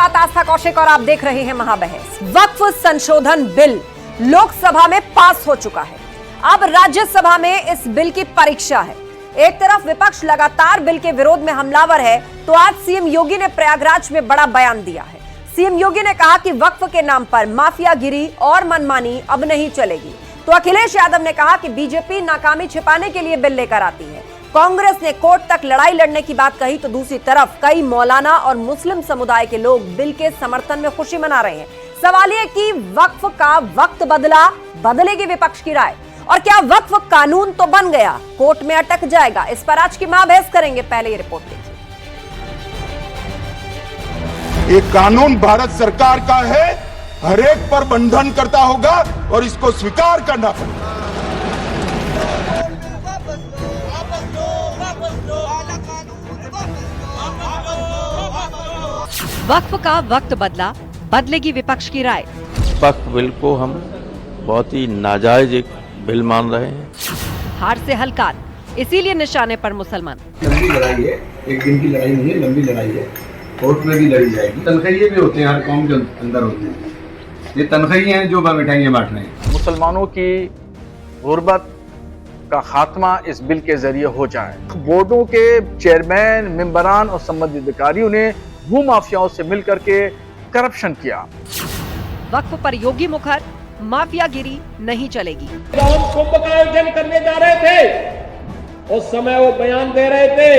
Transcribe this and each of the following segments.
साथ आस्था कौशिक और आप देख रहे हैं महाबहस। वक्फ संशोधन बिल लोकसभा में पास हो चुका है। अब राज्यसभा में इस बिल की परीक्षा है। एक तरफ विपक्ष लगातार बिल के विरोध में हमलावर है, तो आज सीएम योगी ने प्रयागराज में बड़ा बयान दिया है। सीएम योगी ने कहा कि वक्फ के नाम पर माफियागिरी और मनमानी अब नहीं चलेगी। तो अखिलेश यादव ने कहा कि बीजेपी नाकामी छिपाने के लिए बिल लेकर आती है। कांग्रेस ने कोर्ट तक लड़ाई लड़ने की बात कही, तो दूसरी तरफ कई मौलाना और मुस्लिम समुदाय के लोग बिल के समर्थन में खुशी मना रहे हैं। सवाल यह कि वक्फ का वक्त बदला, बदलेगी विपक्ष की राय, और क्या वक्फ कानून तो बन गया, कोर्ट में अटक जाएगा? इस पर आज की महाबहस करेंगे। पहले ये रिपोर्ट देखिए। ये कानून भारत सरकार का है, हर एक पर बंधन करता होगा और इसको स्वीकार करना पड़ेगा। वक्फ का वक्त बदला, बदलेगी विपक्ष की राय। वक्फ बिल को हम बहुत ही नाजायज एक बिल मान रहे हैं। हार से हलकान, इसीलिए निशाने पर मुसलमान। लंबी लड़ाई है, एक दिन की लड़ाई नहीं है, लंबी लड़ाई है। कोर्ट में भी लड़ी जाएगी। तनख्वाहिये भी होते हैं, हर कौम के अंदर होते हैं। ये तनख्वाहिये हैं जो मिठाइयाँ बांट रहे हैं। मुसलमानों की गुर्बत का खात्मा इस बिल के जरिए हो जाए। बोर्डों के चेयरमैन, मेंबरान और संबंधित अधिकारियों ने भू माफियाओं से मिलकर के करप्शन किया। वक्फ पर योगी मुखर, माफियागिरी नहीं चलेगी। हम कुंभ का आयोजन करने जा रहे थे, उस समय वो बयान दे रहे थे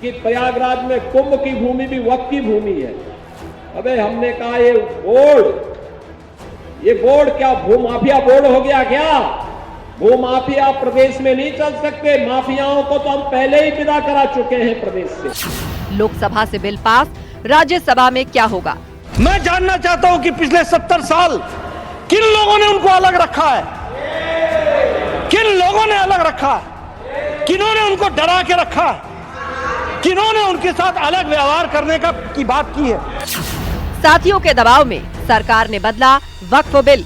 कि प्रयागराज में कुंभ की भूमि भी वक्फ की भूमि है। अबे हमने कहा ये बोर्ड क्या भूमाफिया बोर्ड हो गया क्या? भूमाफिया प्रदेश में नहीं चल सकते। माफियाओं को तो हम पहले ही विदा करा चुके हैं प्रदेश से। लोकसभा से बिल पास, राज्यसभा में क्या होगा? मैं जानना चाहता हूं कि पिछले 70 साल किन लोगों ने उनको अलग रखा है, किन लोगों ने अलग रखा है, किन्होंने उनको डरा के रखा है, किन्होंने उनके साथ अलग व्यवहार करने की बात की है। साथियों के दबाव में सरकार ने बदला वक्फ बिल।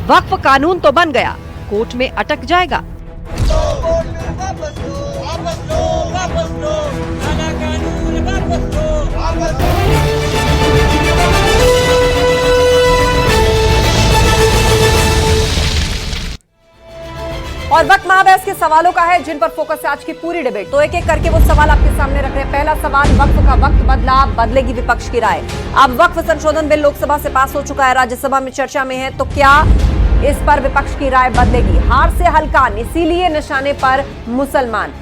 वक्फ कानून तो बन गया, कोर्ट में अटक जाएगा। और वक्त महाबहस के सवालों का है, जिन पर फोकस है आज की पूरी डिबेट। तो एक एक करके वो सवाल आपके सामने रख रहे हैं। पहला सवाल, वक्फ का वक्त बदला, बदलेगी विपक्ष की राय। अब वक्फ संशोधन बिल लोकसभा से पास हो चुका है, राज्यसभा में चर्चा में है, तो क्या इस पर विपक्ष की राय बदलेगी? हार से हलकान, इसीलिए निशाने पर मुसलमान।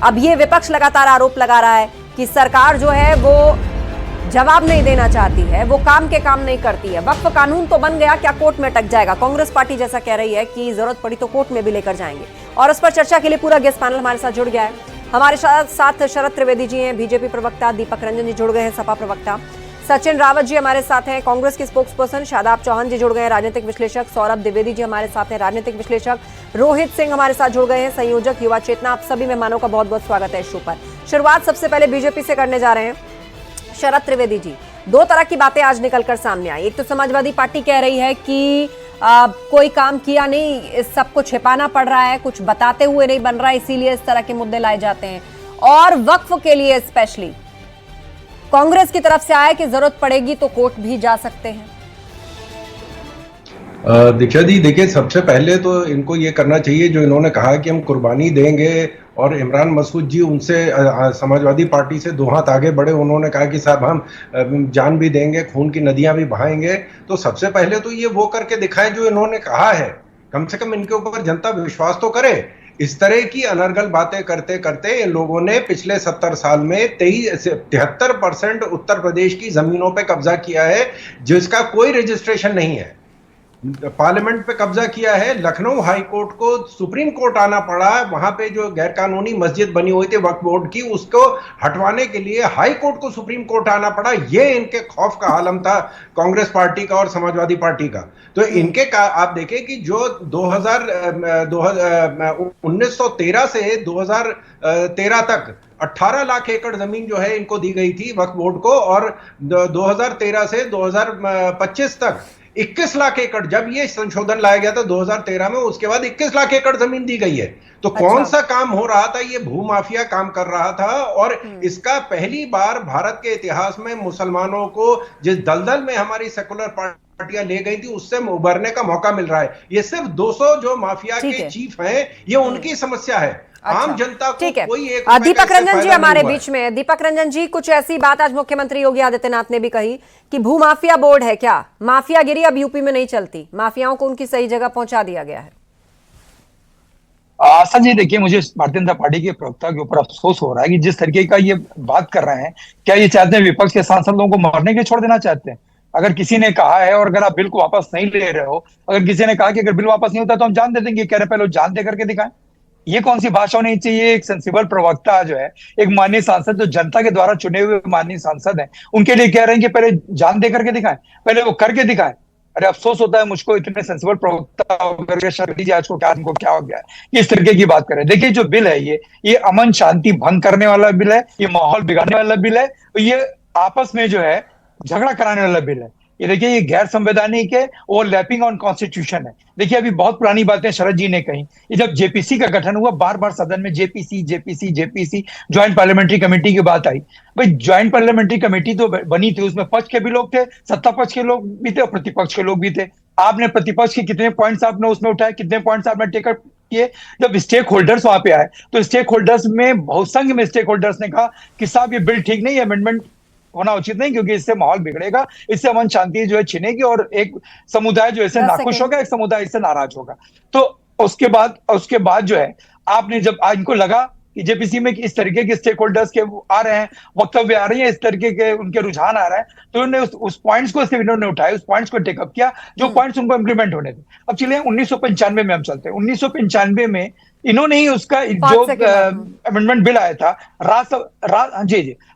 अब ये विपक्ष लगातार आरोप लगा रहा है कि सरकार जो है वो जवाब नहीं देना चाहती है, वो काम के काम नहीं करती है। वक्फ कानून तो बन गया, क्या कोर्ट में अटक जाएगा? कांग्रेस पार्टी जैसा कह रही है कि जरूरत पड़ी तो कोर्ट में भी लेकर जाएंगे। और इस पर चर्चा के लिए पूरा गेस्ट पैनल हमारे साथ जुड़ गया है। हमारे साथ शरद त्रिवेदी जी हैं, बीजेपी प्रवक्ता, दीपक रंजन जी जुड़ गए हैं, सपा प्रवक्ता, सचिन रावत जी हमारे साथ हैं, कांग्रेस के स्पोक्सपर्सन, शादाब चौहान जी जुड़ गए हैं, राजनीतिक विश्लेषक, सौरभ द्विवेदी जी हमारे साथ हैं, राजनीतिक विश्लेषक, रोहित सिंह हमारे साथ जुड़ गए हैं, संयोजक युवा चेतना। आप सभी मेहमानों का बहुत बहुत स्वागत है इस शो पर। शुरुआत सबसे पहले बीजेपी से करने जा रहे हैं। शरद त्रिवेदी जी, दो तरह की बातें आज निकलकर सामने आई। एक तो समाजवादी पार्टी कह रही है कि कोई काम किया नहीं, इस सबको छिपाना पड़ रहा है, कुछ बताते हुए नहीं बन रहा है, इसीलिए इस तरह के मुद्दे लाए जाते हैं। और वक्फ के लिए स्पेशली कांग्रेस की तरफ से आया कि जरूरत पड़ेगी तो कोर्ट भी जा सकते हैं। दीक्षा जी, देखिए, सबसे पहले तो इनको ये करना चाहिए जो इन्होंने कहा कि हम कुर्बानी देंगे, और इमरान मसूद जी उनसे समाजवादी पार्टी से दो हाथ आगे बढ़े। उन्होंने कहा कि साहब हम जान भी देंगे, खून की नदियां भी बहाएंगे। तो सबसे पहले तो ये वो करके दिखाएं जो इन्होंने कहा है, कम से कम इनके ऊपर जनता विश्वास तो करे। इस तरह की अनर्गल बातें करते करते इन लोगों ने पिछले 70 साल में 73% उत्तर प्रदेश की जमीनों पे कब्जा किया है, जिसका कोई रजिस्ट्रेशन नहीं है। पार्लियामेंट पे कब्जा किया है। लखनऊ हाई कोर्ट को सुप्रीम कोर्ट आना पड़ा। वहां पे जो गैरकानूनी मस्जिद बनी हुई थी वक्फ बोर्ड की, उसको हटवाने के लिए हाई कोर्ट को सुप्रीम कोर्ट आना पड़ा। ये इनके खौफ का आलम था, कांग्रेस पार्टी का और समाजवादी पार्टी का। तो इनके आप देखें कि जो 1913 से 2013 तक 18 लाख एकड़ जमीन जो है इनको दी गई थी वक्फ बोर्ड को, और 2013 से 2025 तक 21 लाख एकड़, जब ये संशोधन लाया गया था 2013 में, उसके बाद 21 लाख एकड़ जमीन दी गई है। तो कौन सा काम हो रहा था? ये भूमाफिया काम कर रहा था। और इसका पहली बार भारत के इतिहास में मुसलमानों को जिस दलदल में हमारी सेकुलर पार्टियां ले गई थी उससे उबरने का मौका मिल रहा है। ये सिर्फ 200 जो माफिया के चीफ हैं, ये उनकी समस्या है। आम जनता को कोई एक दीपक रंजन जी हमारे बीच में। दीपक रंजन जी, कुछ ऐसी बात आज मुख्यमंत्री योगी आदित्यनाथ ने भी कही कि भूमाफिया बोर्ड है क्या? माफियागिरी अब यूपी में नहीं चलती, माफियाओं को उनकी सही जगह पहुंचा दिया गया है। संजय, देखिए, मुझे भारतीय जनता पार्टी के प्रवक्ता के ऊपर अफसोस हो रहा है कि जिस तरीके का ये बात कर रहे हैं, क्या ये चाहते हैं विपक्ष के सांसद लोगों को मरने के लिए छोड़ देना चाहते हैं? अगर किसी ने कहा है और अगर आप बिल को वापस नहीं ले रहे हो, अगर किसी ने कहा कि अगर बिल वापस नहीं होता तो हम जान दे देंगे, कह रहे पहले जान दे करके दिखाएं। ये कौन सी भाषा होनी चाहिए? एक सेंसिबल प्रवक्ता जो है, एक माननीय सांसद जो जनता के द्वारा चुने हुए माननीय सांसद हैं, उनके लिए कह रहे हैं कि पहले जान दे करके दिखाएं, पहले वो करके दिखाएं। अरे अफसोस होता है मुझको, इतने सेंसिबल प्रवक्ता आज को क्या हो गया है इस तरीके की बात करें। देखिए, जो बिल है ये अमन शांति भंग करने वाला बिल है, ये माहौल बिगाड़ने वाला बिल है, ये आपस में जो है झगड़ा कराने वाला बिल है। ये देखिए, ये गैर संवैधानिक है और लैपिंग ऑन कॉन्स्टिट्यूशन है। देखिए, अभी बहुत पुरानी बातें शरद जी ने कही। ये जब जेपीसी का गठन हुआ, बार बार सदन में जेपीसी ज्वाइंट पार्लियामेंट्री कमेटी की बात आई। भाई, ज्वाइंट पार्लियामेंट्री कमेटी तो बनी थी, उसमें पक्ष के भी लोग थे, सत्ता पक्ष के लोग भी थे और प्रतिपक्ष के लोग भी थे। आपने प्रतिपक्ष के कितने पॉइंट्स आपने उसमें उठाए, कितने पॉइंट्स आपने टेकअप किए? जब स्टेक होल्डर्स वहां पे आए तो स्टेक होल्डर्स में बहुसंख्य में स्टेक होल्डर्स ने कहा कि साहब ये बिल ठीक नहीं है, अमेंडमेंट होना उचित नहीं, क्योंकि इससे माहौल बिगड़ेगा, इससे अमन शांति जो है छिनेगी और एक समुदाय जो इससे नाखुश होगा, एक समुदाय इससे नाराज होगा। तो उसके बाद जो है, आपने जब इनको लगा कि जेपीसी में इस तरीके के स्टेक होल्डर्स के आ रहे हैं, वक्तव्य आ रही है, इस तरीके के उनके रुझान आ रहे हैं, तो उन्होंने उस पॉइंट्स को इन्होंने उठाए, उस पॉइंट्स को टेकअप किया जो पॉइंट्स उनको इंप्लीमेंट होने थे। अब चलिए 1995 में हम चलते हैं। 1995 में इन्होंने ही उसका जो अमेंडमेंट बिल आया था,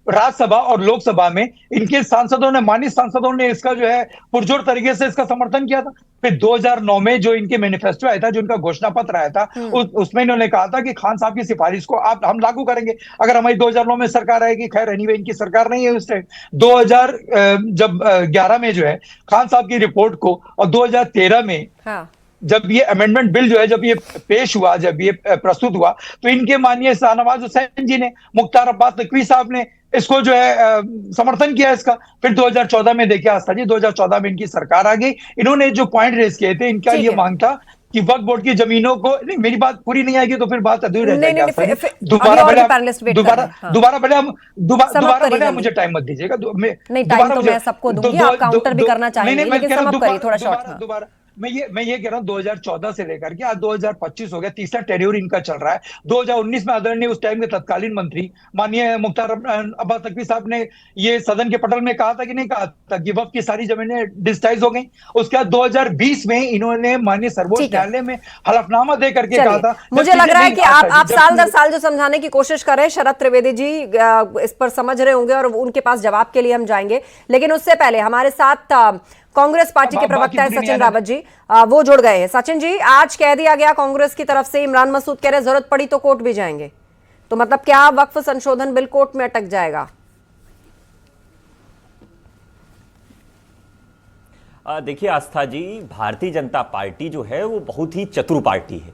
राज्यसभा और लोकसभा में इनके सांसदों ने, माननीय सांसदों ने इसका जो है पुरजोर तरीके से इसका समर्थन किया था। फिर 2009 में जो इनके मैनिफेस्टो आया था, जो इनका घोषणा पत्र आया था, उसमें इन्होंने कहा था कि खान साहब की सिफारिश को हम लागू करेंगे अगर हमारी 2009 में सरकार आएगी। खैर, एनीवे इनकी सरकार नहीं है उस टाइम। 2011 में जो है खान साहब की रिपोर्ट को, और 2013 में जब ये अमेंडमेंट बिल जो है, जब ये पेश हुआ, जब ये प्रस्तुत हुआ, तो इनके माननीय शाहनवाज हुसैन जी ने, मुख्तार अब्बास नकवी साहब ने इसको जो है समर्थन किया इसका। फिर 2014 में देखिए आस्था जी, 2014 में इनकी सरकार आ गई। इन्होंने जो पॉइंट रेज किए थे, इनका ये मांग था कि वक्फ बोर्ड की जमीनों को, नहीं, मेरी बात पूरी नहीं आएगी तो फिर बात अधूरी रह जाएगी। दोबारा भले मुझे टाइम मत दीजिएगा। टाइम तो मैं सबको दूंगी, आप काउंटर भी करना चाहेंगे, लेकिन समाप्त करिए थोड़ा शॉर्ट में। मैं ये कह रहा हूँ 2014 से लेकर के आज 2025 हो गया, तीसरा टेन्योर इनका चल रहा है। 2019 में आदरणीय उस टाइम के तत्कालीन मंत्री माननीय मुख्तार अब्बास नकवी साहब ने ये सदन के पटल में कहा था कि नहीं कहा था कि वक्फ की सारी जमीनें डिजिटाइज हो गई। उसके बाद 2020 में इन्होंने माननीय सर्वोच्च न्यायालय में हलफनामा दे करके कहा था। मुझे लग रहा है कि आप साल दर साल जो समझाने की कोशिश कर रहे हैं, शरद त्रिवेदी जी इस पर समझ रहे होंगे और उनके पास जवाब के लिए हम जाएंगे, लेकिन उससे पहले हमारे साथ कांग्रेस पार्टी के प्रवक्ता है सचिन रावत जी, वो जुड़ गए हैं। सचिन जी, आज कह दिया गया कांग्रेस की तरफ से, इमरान मसूद कह रहे जरूरत पड़ी तो कोर्ट भी जाएंगे, तो मतलब क्या वक्फ संशोधन बिल कोर्ट में अटक जाएगा? देखिए आस्था जी, भारतीय जनता पार्टी जो है वो बहुत ही चतुर पार्टी है,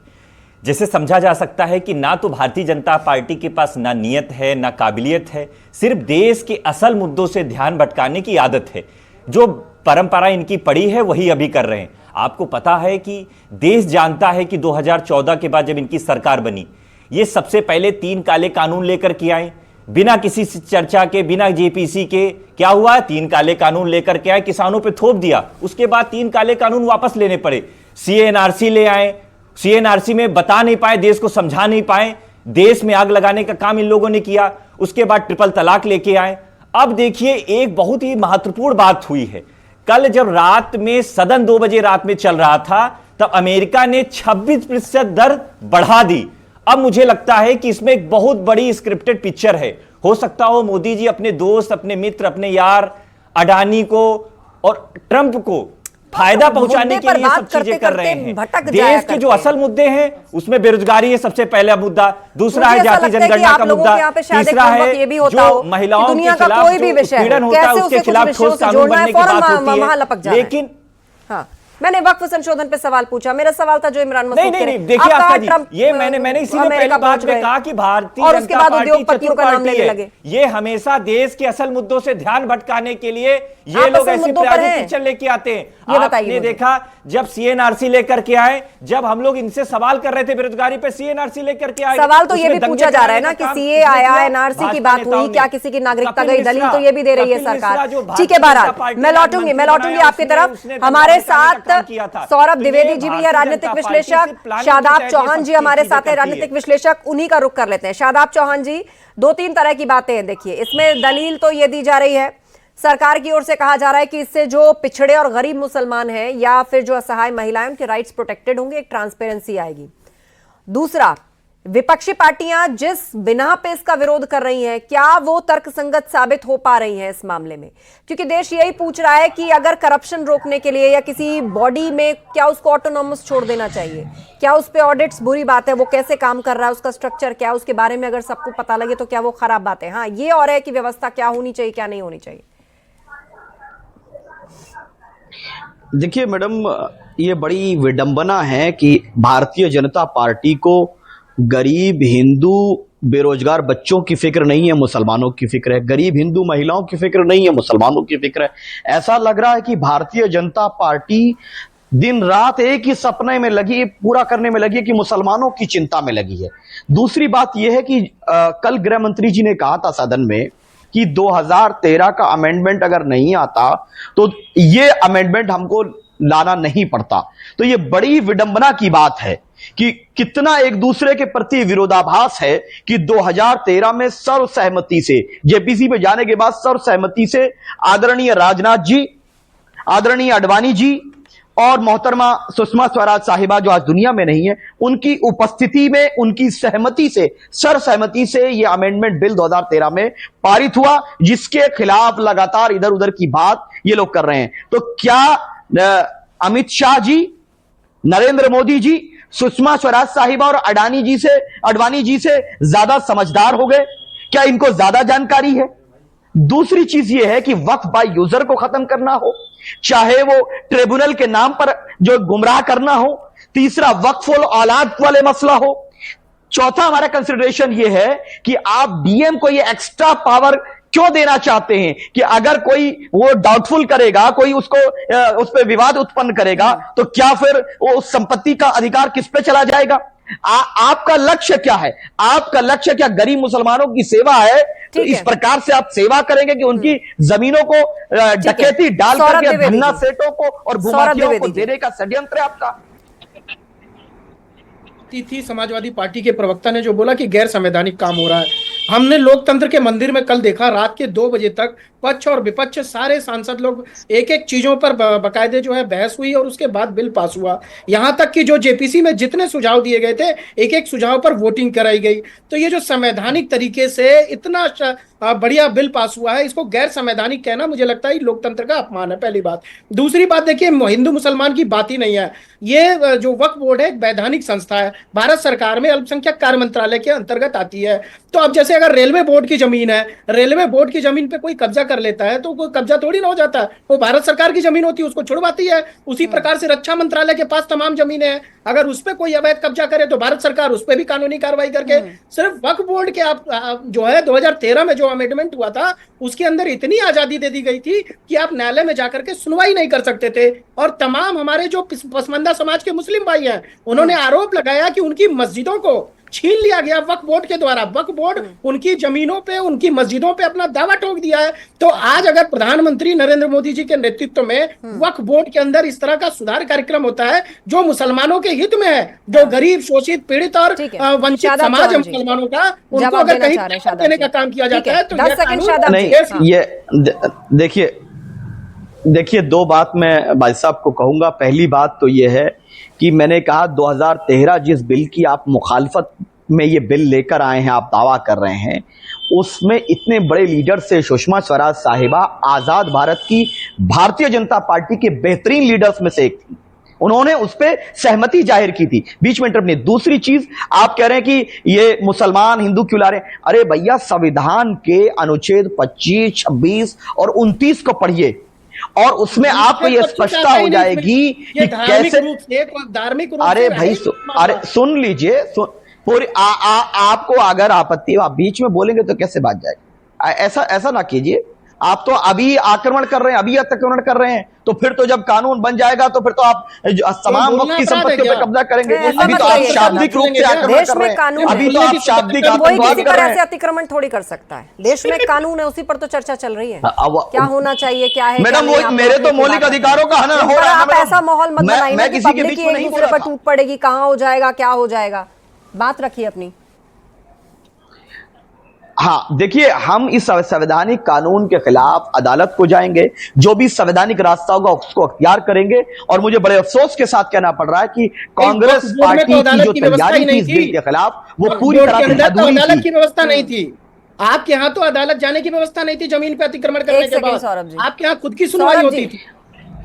जिसे समझा जा सकता है कि ना तो भारतीय जनता पार्टी के पास ना नियत है ना काबिलियत है, सिर्फ देश के असल मुद्दों से ध्यान भटकाने की आदत है। जो परंपरा इनकी पड़ी है वही अभी कर रहे हैं। आपको पता है कि देश जानता है कि 2014 के बाद जब इनकी सरकार बनी, ये सबसे पहले 3 काले कानून लेकर के आए, बिना किसी चर्चा के, बिना जेपीसी के। क्या हुआ? 3 काले कानून लेकर के आए, किसानों पे थोप दिया। उसके बाद 3 काले कानून वापस लेने पड़े। सीएनआरसी ले आए, सीएनआरसी में बता नहीं पाए, देश को समझा नहीं पाए, देश में आग लगाने का काम इन लोगों ने किया। उसके बाद ट्रिपल तलाक लेके आए। अब देखिए, एक बहुत ही महत्वपूर्ण बात हुई है। कल जब रात में सदन 2 बजे रात में चल रहा था, तब अमेरिका ने 26% दर बढ़ा दी। अब मुझे लगता है कि इसमें एक बहुत बड़ी स्क्रिप्टेड पिक्चर है। हो सकता हो मोदी जी अपने दोस्त, अपने मित्र, अपने यार अडानी को और ट्रंप को फायदा पहुंचाने के लिए सब चीजें कर रहे हैं। देश के जो असल मुद्दे हैं उसमें बेरोजगारी है सबसे पहला मुद्दा, दूसरा है जाति जनगणना का मुद्दा, तीसरा है जो महिलाओं के खिलाफ उत्पीड़न होता है उसके खिलाफ ठोस कानून बनने की बात होती है। हाँ, मैंने वक्फ संशोधन पे सवाल पूछा। मेरा सवाल था जो इमरान मसूद नहीं, देखिए आस्था जी, ये मैंने इसीलिए पहली बात में कहा कि भारतीय जनता पार्टी उद्योगपतियों का नाम लेने लगे। ये हमेशा देश के असल मुद्दों से ध्यान भटकाने के लिए ये लोग ऐसे पिक्चर लेके आते हैं। आपने देखा जब सीएनआरसी लेकर के आए, जब हम लोग इनसे सवाल कर रहे थे बेरोजगारी पे, सीएनआरसी लेकर के आए। सवाल तो ये भी पूछा जा रहा है ना कि सीए आया, एनआरसी की बात हुई, क्या किसी की नागरिकता गई? दलील तो ये भी दे रही है सरकार। ठीक है, बहरहाल मैं लौटूंगी आपकी तरफ। हमारे साथ सौरभ द्विवेदी जी भी है, राजनीतिक विश्लेषक। शादाब चौहान जी हमारे साथ है, राजनीतिक विश्लेषक। उन्हीं का रुख कर लेते हैं। शादाब चौहान जी, 2-3 तरह की बातें हैं। देखिए, इसमें दलील तो ये दी जा रही है, सरकार की ओर से कहा जा रहा है कि इससे जो पिछड़े और गरीब मुसलमान हैं या फिर जो असहाय महिलाएं, उनके राइट्स प्रोटेक्टेड होंगे, एक ट्रांसपेरेंसी आएगी। दूसरा, विपक्षी पार्टियां जिस बिना पे इसका विरोध कर रही हैं, क्या वो तर्कसंगत साबित हो पा रही हैं इस मामले में? क्योंकि देश यही पूछ रहा है कि अगर करप्शन रोकने के लिए या किसी बॉडी में, क्या उसको ऑटोनॉमस छोड़ देना चाहिए? क्या उस पे ऑडिट्स बुरी बात है? वो कैसे काम कर रहा है, उसका स्ट्रक्चर क्या है, उसके बारे में अगर सबको पता लगे तो क्या वो खराब बात है? हाँ, ये और है कि व्यवस्था क्या होनी चाहिए, क्या नहीं होनी चाहिए। देखिए मैडम, ये बड़ी विडंबना है कि भारतीय जनता पार्टी को गरीब हिंदू बेरोजगार बच्चों की फिक्र नहीं है, मुसलमानों की फिक्र है। गरीब हिंदू महिलाओं की फिक्र नहीं है, मुसलमानों की फिक्र है। ऐसा लग रहा है कि भारतीय जनता पार्टी दिन रात एक ही सपने में लगी, पूरा करने में लगी है कि मुसलमानों की चिंता में लगी है। दूसरी बात यह है कि कल गृह मंत्री जी ने कहा था सदन में कि 2013 का अमेंडमेंट अगर नहीं आता तो ये अमेंडमेंट हमको लाना नहीं पड़ता। तो ये बड़ी विडंबना की बात है कि कितना एक दूसरे के प्रति विरोधाभास है कि 2013 में सर्वसहमति से, जेपीसी पे जाने के बाद सर्वसहमति से आदरणीय राजनाथ जी, आदरणीय आडवाणी जी और मोहतरमा सुषमा स्वराज साहिबा जो आज दुनिया में नहीं है, उनकी उपस्थिति में, उनकी सहमति से, सर्वसहमति से यह अमेंडमेंट बिल 2013 में पारित हुआ, जिसके खिलाफ लगातार इधर उधर की बात ये लोग कर रहे हैं। तो क्या अमित शाह जी, नरेंद्र मोदी जी, सुषमा स्वराज साहिबा और अडानी जी से, अडवाणी जी से ज्यादा समझदार हो गए? क्या इनको ज्यादा जानकारी है? दूसरी चीज यह है कि वक्फ बाय यूजर को खत्म करना हो, चाहे वो ट्रिब्यूनल के नाम पर जो गुमराह करना हो। तीसरा, वक्फ औलाद वाले मसला हो। चौथा, हमारा कंसिडरेशन यह है कि आप डीएम को ये एक्स्ट्रा पावर क्यों देना चाहते हैं कि अगर कोई वो डाउटफुल करेगा, कोई उसको उस पर विवाद उत्पन्न करेगा, तो क्या फिर वो संपत्ति का अधिकार किस पे चला जाएगा? आपका लक्ष्य क्या है? आपका लक्ष्य क्या गरीब मुसलमानों की सेवा है? तो इस प्रकार से आप सेवा करेंगे कि उनकी जमीनों को डकैती डाल करके धन्ना सेठों को और भूमाफियाओं को देने का षड्यंत्र है आपका। थी समाजवादी पार्टी के प्रवक्ता ने जो बोला कि गैर संवैधानिक काम हो रहा है। हमने लोकतंत्र के मंदिर में कल देखा, रात के 2 बजे तक पक्ष और विपक्ष सारे सांसद लोग एक एक चीजों पर बकायदे जो है बहस हुई और उसके बाद बिल पास हुआ। यहां तक कि जो जेपीसी में जितने सुझाव दिए गए थे, एक एक सुझाव पर वोटिंग कराई गई। तो ये जो संवैधानिक तरीके से इतना बढ़िया बिल पास हुआ है, इसको गैर संवैधानिक कहना मुझे लगता है लोकतंत्र का अपमान है, पहली बात। दूसरी बात, देखिए, हिंदू मुसलमान की बात ही नहीं है। ये जो वक्फ बोर्ड है एक वैधानिक संस्था है, भारत सरकार में अल्पसंख्यक कार्य मंत्रालय के अंतर्गत आती है। तो अब जैसे अगर रेलवे बोर्ड की जमीन है, रेलवे बोर्ड की जमीन पे कोई कब्जा कर लेता है तो कोई कब्जा थोड़ी ना हो जाता है, वो भारत सरकार की जमीन होती है, उसको छुड़वाती है। उसी प्रकार से रक्षा मंत्रालय के पास तमाम जमीनें हैं, अगर उस पर कोई अवैध कब्जा करे तो भारत सरकार उस पर भी कानूनी कार्रवाई करके। सिर्फ वक्फ बोर्ड के आप जो है 2013 में जो अमेंडमेंट हुआ था, उसके अंदर इतनी आजादी दे दी गई थी कि आप न्यायालय में जाकर के सुनवाई नहीं कर सकते थे। और तमाम हमारे जो पसमानदा समाज के मुस्लिम भाई हैं, उन्होंने आरोप लगाया कि उनकी मस्जिदों को छीन लिया गया वक्फ बोर्ड के द्वारा। वक्फ बोर्ड उनकी जमीनों पे, उनकी मस्जिदों पे अपना दावा ठोक दिया है। तो आज अगर प्रधानमंत्री नरेंद्र मोदी जी के नेतृत्व में वक्फ बोर्ड के अंदर इस तरह का सुधार कार्यक्रम होता है जो मुसलमानों के हित में है, जो गरीब, शोषित, पीड़ित और वंचित समाज है मुसलमानों का, उनको अगर कहीं देने का काम किया जाता है तो ये देखिए 2 बात मैं भाई साहब को कहूंगा। पहली बात तो ये है कि मैंने कहा 2013 जिस बिल की आप मुखालफत में ये बिल लेकर आए हैं, आप दावा कर रहे हैं, उसमें इतने बड़े लीडर से सुषमा स्वराज साहिबा आजाद भारत की भारतीय जनता पार्टी के बेहतरीन लीडर्स में से एक थी। उन्होंने उस पर सहमति जाहिर की थी, बीच में इंटरप्ट नहीं। दूसरी चीज, आप कह रहे हैं कि ये मुसलमान हिंदू क्यों ला रहे हैं? अरे भैया, संविधान के अनुच्छेद 25, 26 और 29 को पढ़िए। और उसमें आपको ये स्पष्टता हो जाएगी कि कैसे धार्मिक रूप अरे से भाई अरे सुन लीजिए पूरी आपको अगर आपत्ति आप बीच में बोलेंगे तो कैसे बात जाएगी? ऐसा ना कीजिए। आप तो अभी आक्रमण कर रहे हैं, अभी अतिक्रमण कर रहे हैं, तो फिर तो जब कानून बन जाएगा तो फिर तो आप तमाम वक्त की संपत्तियों पर कब्जा करेंगे। अभी तो आप शाब्दिक रूप से आक्रमण कर रहे हैं, अभी तो आप शाब्दिक आतंकवाद कर रहे हैं। अतिक्रमण थोड़ी कर सकता है, देश में कानून है, उसी पर तो चर्चा चल रही है। क्या होना चाहिए, क्या है मैडम, वो मेरे तो मौलिक अधिकारों का हनन हो रहा है। आप ऐसा माहौल मत बनाइए ना कि पब्लिक एक दूसरे पर टूट पड़ेगी, कहाँ हो जाएगा, क्या हो जाएगा। बात रखिए अपनी। हाँ देखिए, हम इस संवैधानिक कानून के खिलाफ अदालत को जाएंगे, जो भी संवैधानिक रास्ता होगा उसको अख्तियार करेंगे। और मुझे बड़े अफसोस के साथ कहना पड़ रहा है कि कांग्रेस पार्टी की जो तैयारी थी इस बिल के खिलाफ, वो पूरी तरह से अधूरी अदालत की व्यवस्था नहीं थी। आपके यहाँ तो अदालत जाने की व्यवस्था नहीं थी जमीन पे अतिक्रमण करने के बाद। आपके यहाँ खुद की सुनवाई होती थी।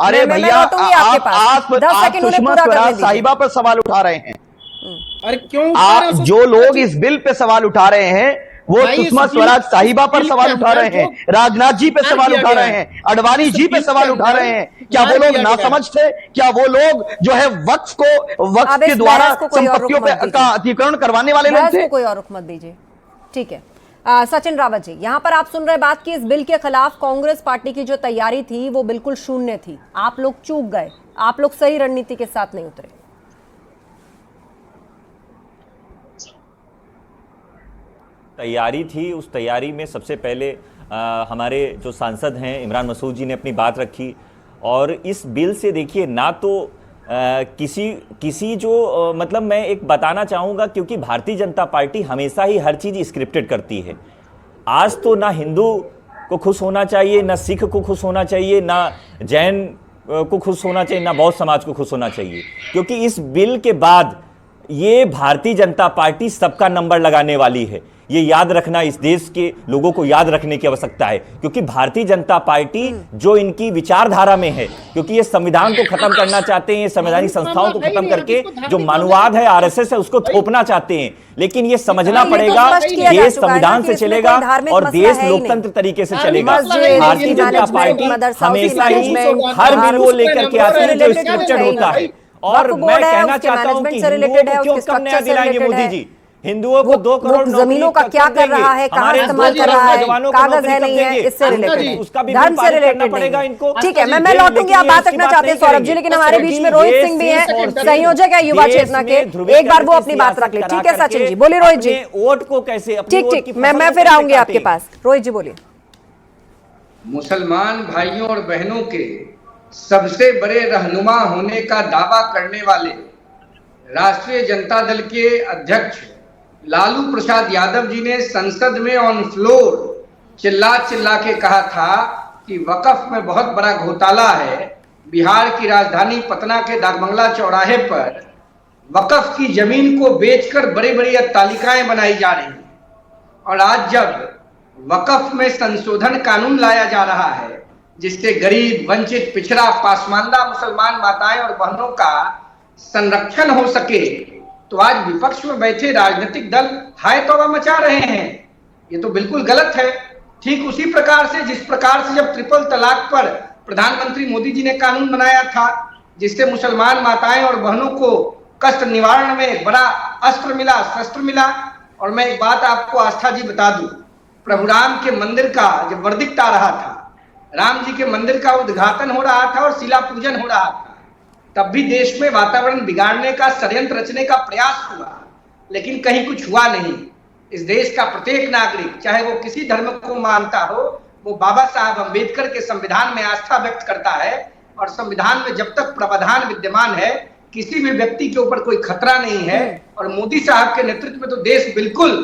अरे भैया, आप सुषमा स्वराज साहिबा पर सवाल उठा रहे हैं। अरे क्यों? आप जो लोग इस बिल पे सवाल उठा रहे हैं वो सुषमा स्वराज साहिबा पर सवाल उठा रहे हैं, राजनाथ जी पे सवाल उठा रहे हैं, अडवाणी जी पे सवाल उठा रहे हैं। क्या वो लोग नासमझ थे? क्या वो लोग जो है वक्फ के द्वारा संपत्तियों का अतिक्रमण करवाने वाले लोग थे? कोई और रुख मत दीजिए, ठीक है। सचिन रावत जी, यहाँ पर आप सुन रहे बात की इस बिल के खिलाफ कांग्रेस पार्टी की जो तैयारी थी वो बिल्कुल शून्य थी। आप लोग चूक गए, आप लोग सही रणनीति के साथ नहीं उतरे। तैयारी थी, उस तैयारी में सबसे पहले हमारे जो सांसद हैं इमरान मसूद जी ने अपनी बात रखी। और इस बिल से देखिए ना तो किसी जो मतलब मैं एक बताना चाहूँगा, क्योंकि भारतीय जनता पार्टी हमेशा ही हर चीज़ स्क्रिप्टेड करती है। आज तो ना हिंदू को खुश होना चाहिए, ना सिख को खुश होना चाहिए, ना जैन को खुश होना चाहिए, ना बौद्ध समाज को खुश होना चाहिए, क्योंकि इस बिल के बाद ये भारतीय जनता पार्टी सबका नंबर लगाने वाली है। ये याद रखना, इस देश के लोगों को याद रखने की आवश्यकता है, क्योंकि भारतीय जनता पार्टी जो इनकी विचारधारा में है, क्योंकि ये संविधान को खत्म करना चाहते हैं, संवैधानिक संस्थाओं को खत्म करके जो मानववाद है, आरएसएस है, उसको थोपना चाहते हैं। लेकिन ये समझना पड़ेगा, देश संविधान से चलेगा और देश लोकतंत्र तरीके से चलेगा। भारतीय जनता पार्टी हमेशा ही हर बिल वो लेकर के आती है जो स्क्रिप्टेड होता है। और मैं कहना चाहता हूँ कि हिंदुओं को क्यों कम न्याय दिलाएंगे मोदी जी? हिंदुओं को 2 करोड़ जमीनों का क्या कर रहा है, कहाँ इस्तेमाल कर रहा है, कागज है नहीं है, इससे रिलेटेड, धर्म से रिलेटेड पड़ेगा इनको। ठीक है, मैं लौटूंगी। आप बात रखना चाहते हैं सौरभ जी, लेकिन हमारे बीच में रोहित सिंह भी हैं, संयोजक है युवा चेतना के। एक बार वो अपनी बात रख ले। ठीक है सचिन जी, बोलिए। रोहित जी, वोट को कैसे? ठीक, मैं फिर आऊंगी आपके पास। रोहित जी बोलिए। मुसलमान भाइयों और बहनों के सबसे बड़े रहनुमा होने का दावा करने वाले राष्ट्रीय जनता दल के अध्यक्ष लालू प्रसाद यादव जी ने संसद में ऑन फ्लोर चिल्ला के कहा था कि वक्फ में बहुत बड़ा घोटाला है। बिहार की राजधानी पटना के डाकबंगला चौराहे पर वक्फ की जमीन को बेचकर बड़ी बड़ी अट्टालिकाएं बनाई जा रही हैं। और आज जब वक्फ में संशोधन कानून लाया जा रहा है जिससे गरीब, वंचित, पिछड़ा, पासमानदा मुसलमान माताएं और बहनों का संरक्षण हो सके, तो आज विपक्ष में बैठे राजनीतिक दल हाय तौबा मचा रहे हैं। ये तो बिल्कुल गलत है। ठीक उसी प्रकार से जिस प्रकार से जब ट्रिपल तलाक पर प्रधानमंत्री मोदी जी ने कानून बनाया था जिससे मुसलमान माताएं और बहनों को कष्ट निवारण में बड़ा अस्त्र मिला, शस्त्र मिला। और मैं एक बात आपको आस्था जी बता दूं, प्रभु राम के मंदिर का जब वर्दिक्ट आ रहा था, राम जी के मंदिर का उद्घाटन हो रहा था और शिला पूजन हो रहा था, तब भी देश में वातावरण बिगाड़ने का षड्यंत्र रचने का प्रयास हुआ, लेकिन कहीं कुछ हुआ नहीं। इस देश का प्रत्येक नागरिक, चाहे वो किसी धर्म को मानता हो, वो बाबा साहब अम्बेडकर के संविधान में आस्था व्यक्त करता है। और संविधान में जब तक प्रावधान विद्यमान है, किसी भी व्यक्ति के ऊपर कोई खतरा नहीं है। और मोदी साहब के नेतृत्व में तो देश बिल्कुल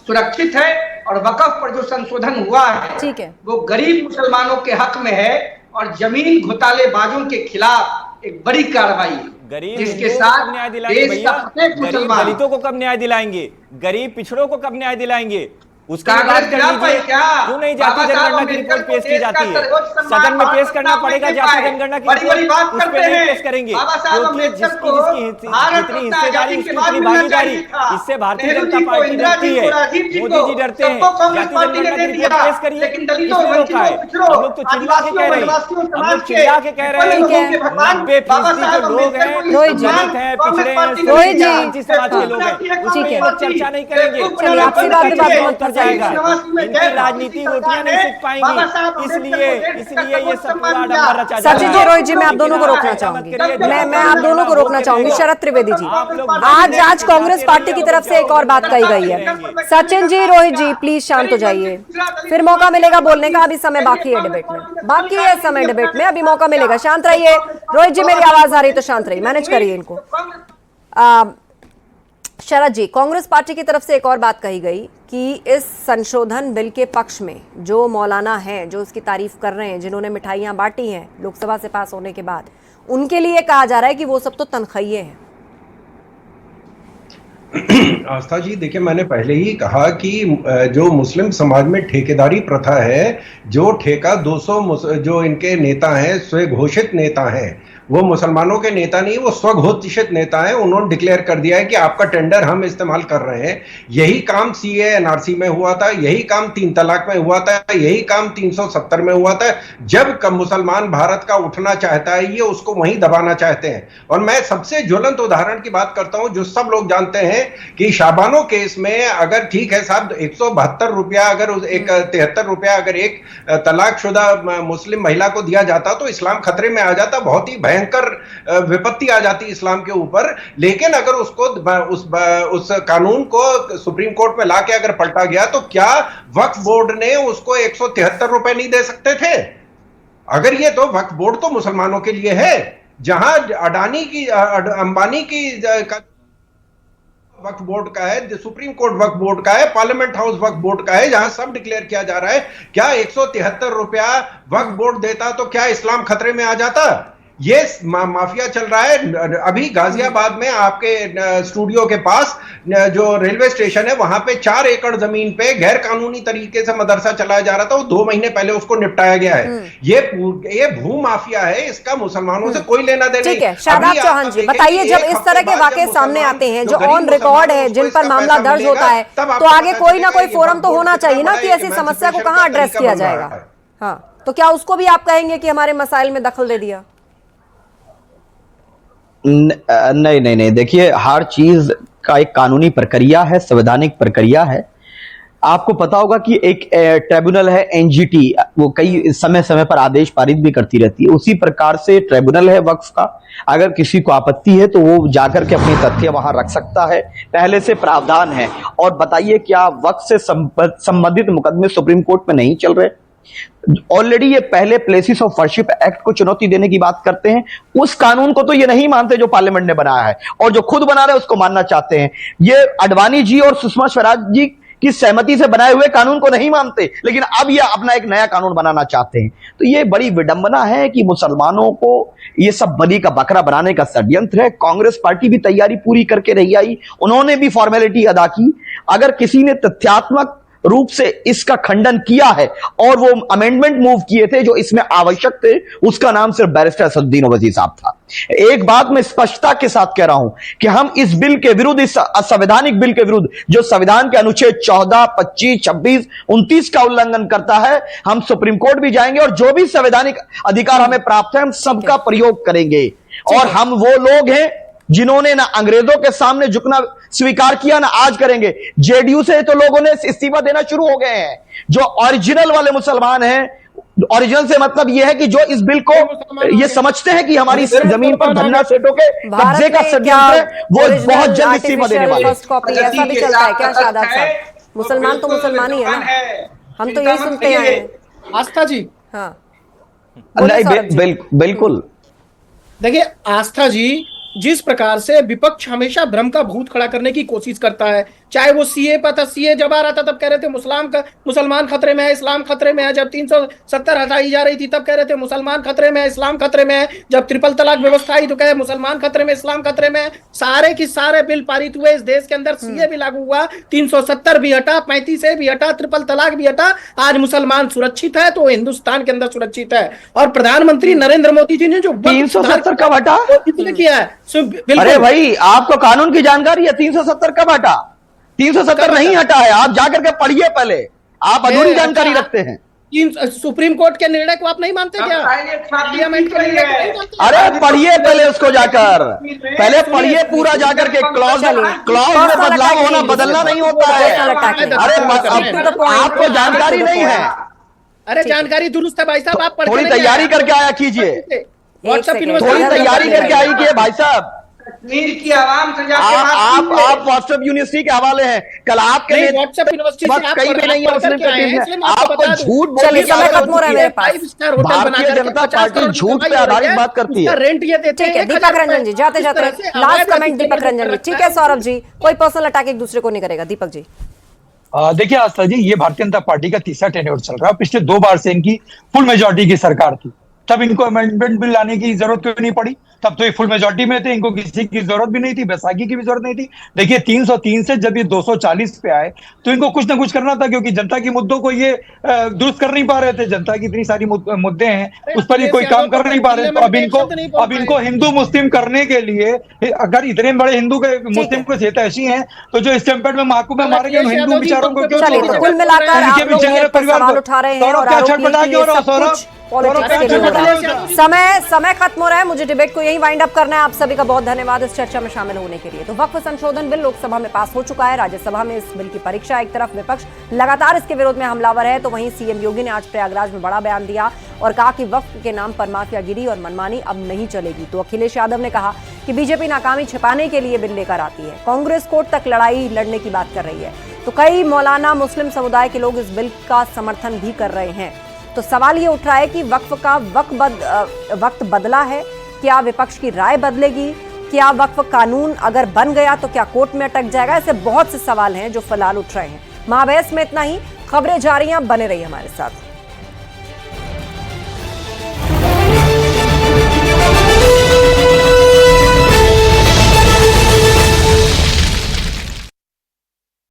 सुरक्षित है। और वक्फ पर जो संशोधन हुआ है वो गरीब मुसलमानों के हक में है और जमीन घोटालेबाजों के खिलाफ एक बड़ी कार्रवाई है। गरीब जिसके साथ न्याय दिलाएंगे भैया? गरीब दलितों को कब न्याय दिलाएंगे? गरीब पिछड़ों को कब न्याय दिलाएंगे? उसकी बात कर लीजिए। क्यों नहीं जाति जनगणना की रिपोर्ट पेश की जाती है? सदन में पेश करना पड़ेगा जाति जनगणना की रिपोर्ट, उस पर नहीं पेश करेंगे, क्योंकि जितनी हिस्सेदारी उसकी उतनी भागीदारी। इससे भारतीय जनता पार्टी डरती है, मोदी जी डरते हैं। जाति जनगणना की रिपोर्ट पेश करिए, इसने रोका है। हम लोग तो चिल्ला के कह रहे हैं, हम लोग चिल्ला के कह रहे हैं कि 90% जो लोग हैं दलित हैं, पिछड़े हैं, वंचित समाज के लोग हैं, उसमें लोग चर्चा नहीं करेंगे। उतर जाएगा, इनकी राजनीति रोटियां नहीं सीख पाएंगी। इसलिए ये सब पूरा डंबर रचा जा रहा है। सचिन जी, रोहित जी, मैं आप दोनों को रोकना चाहूंगी, मैं आप दोनों को रोकना चाहूंगी। शरद त्रिवेदी जी, आज कांग्रेस पार्टी की तरफ से एक और बात कही गई है। सचिन जी, रोहित जी, प्लीज शांत हो जाइए, फिर मौका मिलेगा बोलने का। अभी समय बाकी है डिबेट में, बाकी है समय डिबेट में, अभी मौका मिलेगा। शांत रहिए। रोहित जी, मेरी आवाज आ रही तो शांत रहिए, मैनेज करिए इनको। शरद जी, कांग्रेस पार्टी की तरफ से एक और बात कही गई कि इस संशोधन बिल के पक्ष में जो मौलाना हैं, जो इसकी तारीफ कर रहे हैं, जिन्होंने मिठाइयां बांटी हैं लोकसभा से पास होने के बाद, उनके लिए कहा जा रहा है कि वो सब तो तनख्वाहिए हैं। आस्था जी, देखिए, मैंने पहले ही कहा कि जो मुस्लिम समाज में ठेकेदारी प्रथा है, जो ठेका 200 जो इनके नेता हैं, स्वघोषित नेता हैं, वो मुसलमानों के नेता नहीं, वो स्वघोषित नेता हैं। उन्होंने डिक्लेयर कर दिया है कि आपका टेंडर हम इस्तेमाल कर रहे हैं। यही काम सीए एनआरसी में हुआ था, यही काम 3 तलाक में हुआ था, यही काम 370 में हुआ था। जब मुसलमान भारत का उठना चाहता है, ये उसको वहीं दबाना चाहते हैं। और मैं सबसे ज्वलंत उदाहरण की बात करता हूं, जो सब लोग जानते हैं कि शाबानो केस में अगर ठीक है साहब 172 रुपया, अगर 73 रुपया अगर एक तलाकशुदा मुस्लिम महिला को दिया जाता तो इस्लाम खतरे में आ जाता, बहुत ही भयंकर विपत्ति आ जाती इस्लाम के ऊपर। लेकिन अगर उसको उस कानून को सुप्रीम कोर्ट में लाके अगर पलटा गया तो क्या वक्फ बोर्ड ने उसको 173 रुपए नहीं दे सकते थे? अगर ये तो वक्फ बोर्ड तो मुसलमानों के लिए है, जहां अडानी की अंबानी की वक्फ बोर्ड का है, सुप्रीम कोर्ट वक्फ बोर्ड का है, पार्लियामेंट हाउस वक्फ बोर्ड का है, जहां सब डिक्लेयर किया जा रहा है। क्या 173 रुपया वक्फ बोर्ड देता तो क्या इस्लाम खतरे में आ जाता? ये माफिया चल रहा है। अभी गाजियाबाद में आपके स्टूडियो के पास जो रेलवे स्टेशन है, वहां पे 4 एकड़ जमीन पे गैर कानूनी तरीके से मदरसा चलाया जा रहा था, वो 2 महीने पहले उसको निपटाया गया है। ये भू माफिया है, इसका मुसलमानों से कोई लेना देना नहीं। ठीक है, शादाब चौहान जी, बताइए, जब इस तरह के वाकये सामने आते हैं, जो ऑन रिकॉर्ड है, जिन पर मामला दर्ज होता है, तो आगे कोई ना कोई फोरम तो होना चाहिए ना कि ऐसी समस्या को कहां एड्रेस किया जाएगा। हाँ, तो क्या उसको भी आप कहेंगे कि हमारे मसाइल में दखल दे दिया? नहीं, देखिए, हर चीज का एक कानूनी प्रक्रिया है, संवैधानिक प्रक्रिया है। आपको पता होगा कि एक ट्रिब्यूनल है एनजीटी, वो कई समय समय पर आदेश पारित भी करती रहती है। उसी प्रकार से ट्रिब्यूनल है वक्फ का, अगर किसी को आपत्ति है तो वो जाकर के अपने तथ्य वहां रख सकता है, पहले से प्रावधान है। और बताइए, क्या वक्फ से संबंधित मुकदमे सुप्रीम कोर्ट में नहीं चल रहे? ऑलरेडी ये पहले प्लेसेस ऑफ वर्शिप एक्ट को चुनौती देने की बात करते हैं। उस कानून को तो ये नहीं मानते जो पार्लियामेंट ने बनाया है, और जो खुद बना रहे उसको मानना चाहते हैं। ये अडवाणी जी और सुषमा स्वराज जी की सहमति से बनाए हुए कानून को नहीं मानते, लेकिन अब ये अपना एक नया कानून बनाना चाहते हैं। तो ये बड़ी विडंबना है कि मुसलमानों को ये सब बलि का बकरा बनाने का षड्यंत्र है। कांग्रेस पार्टी भी तैयारी पूरी करके रही आई, उन्होंने भी फॉर्मेलिटी अदा की। अगर किसी ने तथ्यात्मक रूप से इसका खंडन किया है और वो अमेंडमेंट मूव किए थे जो इसमें आवश्यक थे, उसका नाम सिर्फ बैरिस्टर असदुद्दीन ओवैसी साहब था। एक बात मैं स्पष्टता के साथ कह रहा हूं कि हम इस बिल के विरुद्ध, इस असंवैधानिक बिल के विरुद्ध, जो संविधान के अनुच्छेद 14, 25, 26, 29 का उल्लंघन करता है, हम सुप्रीम कोर्ट भी जाएंगे और जो भी संवैधानिक अधिकार हमें प्राप्त है, हम सबका प्रयोग करेंगे। और हम वो लोग हैं जिन्होंने ना अंग्रेजों के सामने झुकना स्वीकार किया, ना आज करेंगे। जेडीयू से तो लोगों ने इस्तीफा देना शुरू हो गए हैं। जो ओरिजिनल वाले मुसलमान हैं, ओरिजिनल से मतलब यह है कि जो इस बिल को ये समझते हैं कि हमारी जमीन पर धन्ना सेठों के कब्जे का षड्यंत्र है, वो बहुत जल्द इस्तीफा देने वाले हैं। ऐसा भी चलता है क्या शादाब साहब? मुसलमान तो मुसलमान ही है ना, हम तो यही सुनते हैं। आस्था जी, हाँ, नहीं, बिल्कुल। देखिए आस्था जी, जिस प्रकार से विपक्ष हमेशा भ्रम का भूत खड़ा करने की कोशिश करता है, चाहे वो सीए पर था, सीए जब आ रहा था तब कह रहे थे मुसलमान खतरे में है, इस्लाम खतरे में है। जब 370 हटाई जा रही थी तब कह रहे थे मुसलमान खतरे में है, इस्लाम खतरे में है। जब ट्रिपल तलाक व्यवस्था आई तो कहे मुसलमान खतरे में, इस्लाम खतरे में है। सारे की सारे बिल पारित हुए इस देश के अंदर, सीए भी लागू हुआ, 370 भी हटा, 35A भी हटा, ट्रिपल तलाक भी हटा। आज मुसलमान सुरक्षित है तो हिंदुस्तान के अंदर सुरक्षित है। और प्रधानमंत्री नरेंद्र मोदी जी ने जो 370 कब हटा? किसने किया है? अरे भाई, आपको कानून की जानकारी है? 370 कब हटा? 370 नहीं हटा है। आप जाकर के पढ़िए पहले, आप अधूरी जानकारी रखते हैं। सुप्रीम कोर्ट के निर्णय को आप नहीं मानते क्या? पार्लियामेंट के निर्णय को नहीं मानते? अरे पढ़िए पहले उसको जाकर, पहले पढ़िए पूरा जाकर के। क्लॉज में बदलाव होना, बदलना नहीं होता है। अरे आपको जानकारी नहीं है। अरे जानकारी दुरुस्त है भाई साहब, आप थोड़ी तैयारी करके आया कीजिए, थोड़ी तैयारी करके आई कीजिए भाई साहब। कश्मीर की आवाम से आप व्हाट्सएप यूनिवर्सिटी के हवाले हैं। कल आपके लिए व्हाट्सएप यूनिवर्सिटी से कहीं भी नहीं है मुस्लिम टीम में। आपको झूठ बोलने का खत्म हो रहा है मेरे पास। भारतीय जनता पार्टी झूठ पे आधारित बात करती है। रेंट ये देते हैं। ठीक है दीपक रंजन जी, जाते जाते लास्ट कमेंट दीपक रंजन जी। ठीक है सौरभ जी, कोई पर्सनल अटैक एक दूसरे को नहीं करेगा। दीपक जी देखिए आस्था जी, ये भारतीय जनता पार्टी का तीसरा टेन्योर चल रहा है। पिछले 2 बार से इनकी फुल मेजोरिटी की सरकार थी, तब इनको अमेंडमेंट बिल लाने की जरूरत क्यों नहीं पड़ी? तब तो ये फुल मेजोरिटी में थे, इनको किसी की जरूरत भी नहीं थी, बैसाखी की भी जरूरत नहीं थी। देखिए 303 से जब ये 240 पे आए तो इनको कुछ ना कुछ करना था, क्योंकि जनता के मुद्दों को ये दुरुस्त कर नहीं पा रहे थे। जनता की इतनी सारी मुद्दे हैं, उस पर ये कोई काम कर नहीं पा रहे। तो अब इनको हिंदू मुस्लिम करने के लिए, अगर इतने बड़े हिंदू के मुस्लिम को हितैषी हैं तो जो स्टैम्पेड में महकूमे मारे गए हिंदू विचारों को क्यों छोड़ रहे? कुल मिलाकर आप लोग सवाल उठा रहे हैं और समय खत्म हो रहा है। मुझे डिबेट को यही वाइंड अप करना है। आप सभी का बहुत धन्यवाद इस चर्चा में शामिल होने के लिए। तो वक्फ संशोधन बिल लोकसभा में पास हो चुका है, राज्यसभा में इस बिल की परीक्षा। एक तरफ विपक्ष लगातार इसके विरोध में हमलावर है, तो वहीं सीएम योगी ने आज प्रयागराज में बड़ा बयान दिया और कहा कि वक्फ के नाम पर माफियागिरी और मनमानी अब नहीं चलेगी। तो अखिलेश यादव ने कहा कि बीजेपी नाकामी छिपाने के लिए बिल लेकर आती है, कांग्रेस कोर्ट तक लड़ाई लड़ने की बात कर रही है। तो कई मौलाना मुस्लिम समुदाय के लोग इस बिल का समर्थन भी कर रहे हैं। तो सवाल ये उठ रहा है कि वक्फ का वक्त बदला है, क्या विपक्ष की राय बदलेगी, क्या वक्फ कानून अगर बन गया तो क्या कोर्ट में अटक जाएगा? ऐसे बहुत से सवाल हैं जो फिलहाल उठ रहे हैं। महाबहस में इतना ही। खबरें जारी हैं, बने रहिए हमारे साथ।